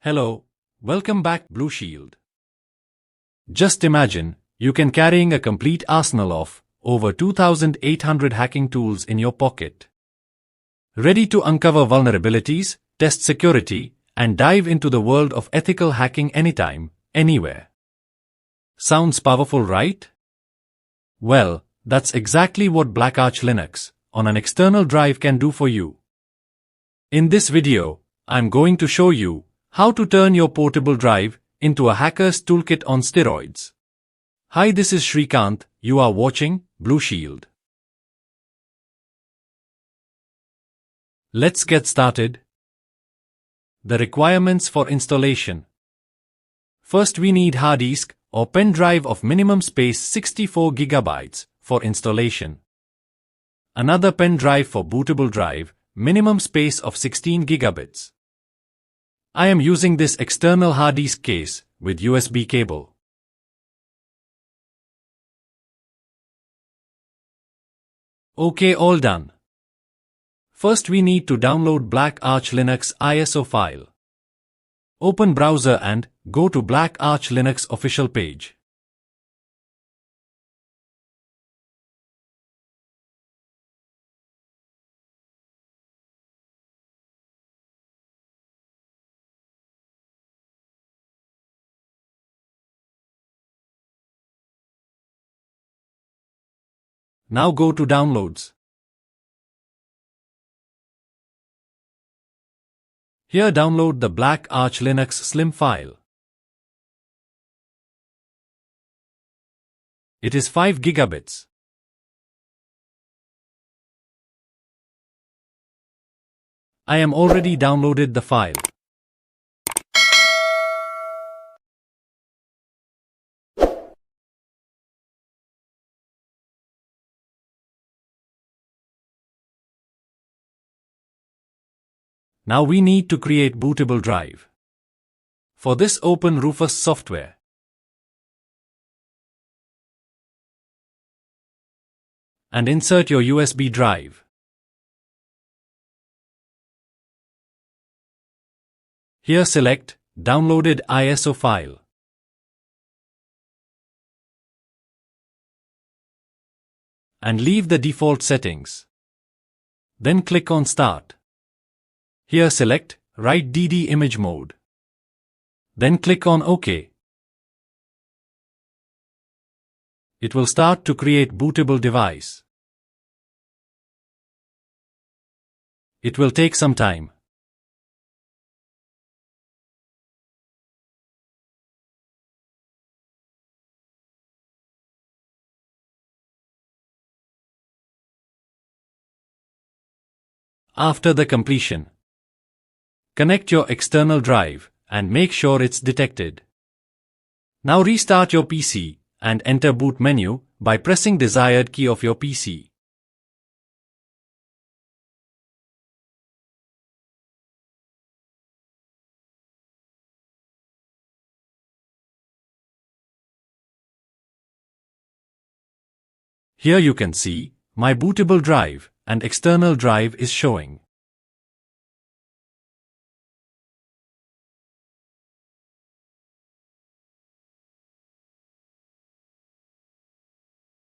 Hello, welcome back Blue Shield. Just imagine, you can carrying a complete arsenal of over 2,800 hacking tools in your pocket. Ready to uncover vulnerabilities, test security, and dive into the world of ethical hacking anytime, anywhere. Sounds powerful, right? Well, that's exactly what BlackArch Linux on an external drive can do for you. In this video, I'm going to show you how to turn your portable drive into a hacker's toolkit on steroids. Hi, this is Shrikant, you are watching Blue Shield. Let's get started. The requirements for installation. First, we need hard disk or pen drive of minimum space 64 GB for installation. Another pen drive for bootable drive, minimum space of 16 GB. I am using this external hard disk case with USB cable. Okay, all done. First we need to download BlackArch Linux ISO file. Open browser and go to BlackArch Linux official page. Now go to Downloads. Here download the BlackArch Linux Slim file. It is 5 GB. I am already downloaded the file. Now we need to create bootable drive. For this, open Rufus software. And insert your USB drive. Here select Downloaded ISO file. And leave the default settings. Then click on Start. Here select Write DD image mode. Then click on OK. It will start to create bootable device. It will take some time. After the completion, connect your external drive and make sure it's detected. Now restart your PC and enter boot menu by pressing desired key of your PC. Here you can see my bootable drive and external drive is showing.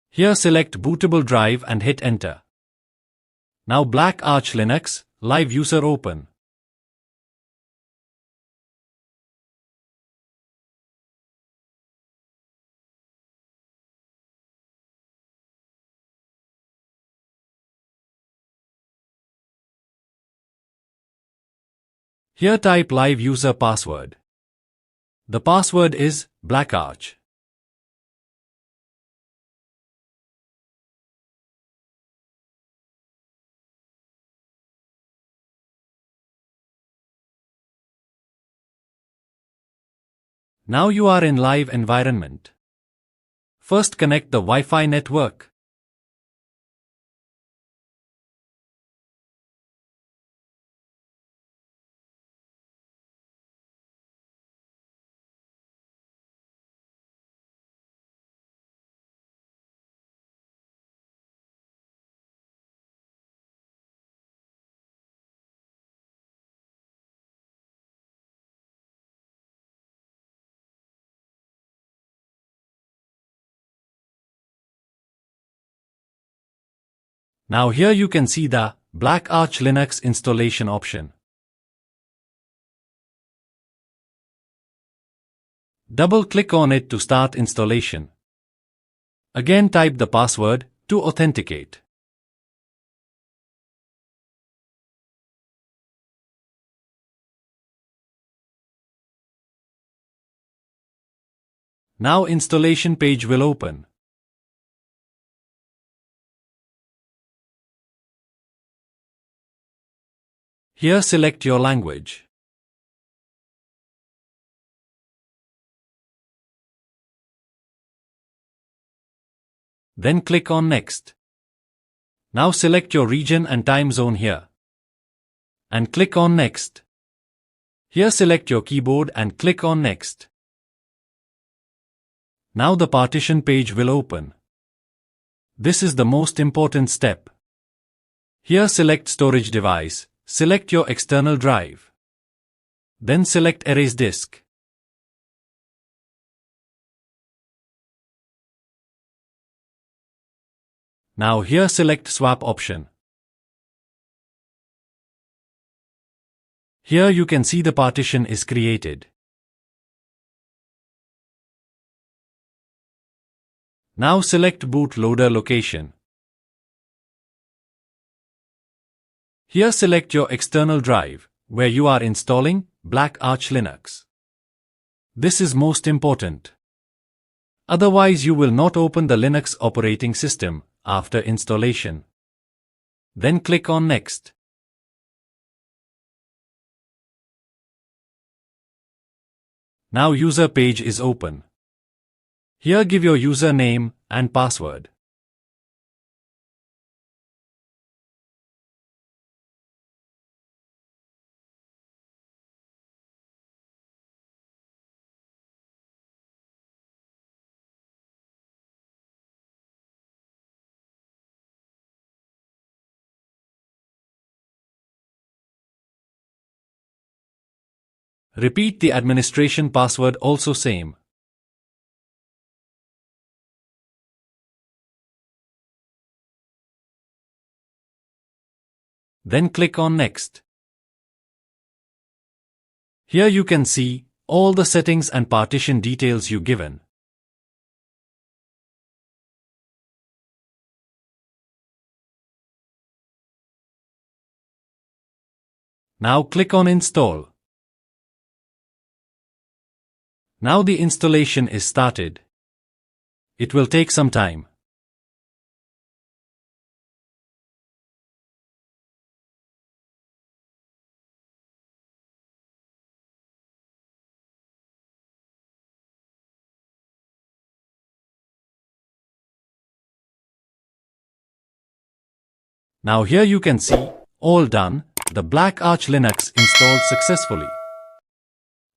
Here select bootable drive and hit enter. Now BlackArch Linux live user open. Here type live user password. The password is BlackArch. Now you are in live environment. First connect the Wi-Fi network. Now here you can see the BlackArch Linux installation option. Double-click on it to start installation. Again type the password to authenticate. Now installation page will open. Here select your language. Then click on Next. Now select your region and time zone here. And click on Next. Here select your keyboard and click on Next. Now the partition page will open. This is the most important step. Here select storage device, select your external drive. Then select erase disk. Now here select swap option. Here you can see the partition is created. Now select bootloader location. Here select your external drive, where you are installing BlackArch Linux. This is most important. Otherwise you will not open the Linux operating system after installation. Then click on Next. Now user page is open. Here give your username and password. Repeat the administration password also same. Then click on Next. Here you can see all the settings and partition details you given. Now click on Install. Now the installation is started. It will take some time. Now here you can see, all done, the BlackArch Linux installed successfully.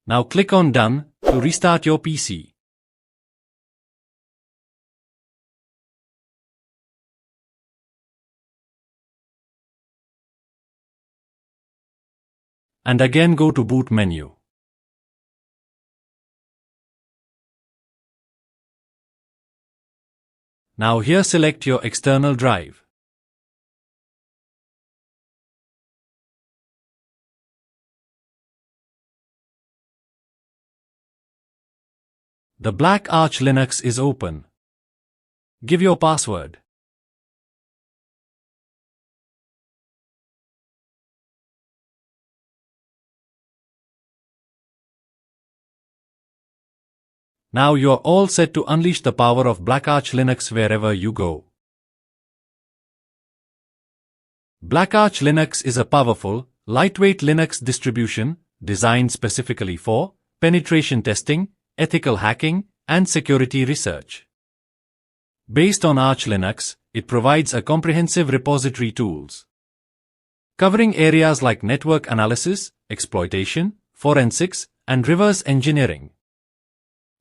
Now click on Done to restart your PC. And again go to Boot menu. Now here select your external drive. The BlackArch Linux is open. Give your password. Now you're all set to unleash the power of BlackArch Linux wherever you go. BlackArch Linux is a powerful, lightweight Linux distribution designed specifically for penetration testing, ethical hacking, and security research. Based on Arch Linux, it provides a comprehensive repository tools covering areas like network analysis, exploitation, forensics, and reverse engineering.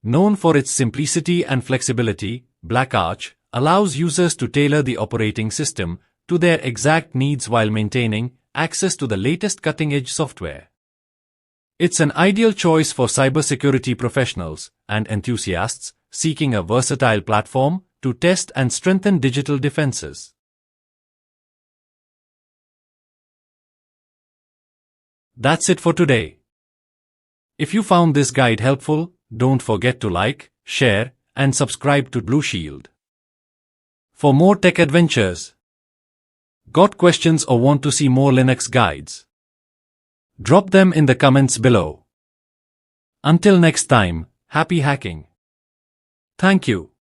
Known for its simplicity and flexibility, BlackArch allows users to tailor the operating system to their exact needs while maintaining access to the latest cutting-edge software. It's an ideal choice for cybersecurity professionals and enthusiasts seeking a versatile platform to test and strengthen digital defenses. That's it for today. If you found this guide helpful, don't forget to like, share, and subscribe to Blue Shield. For more tech adventures. Got questions or want to see more Linux guides? Drop them in the comments below. Until next time, happy hacking. Thank you.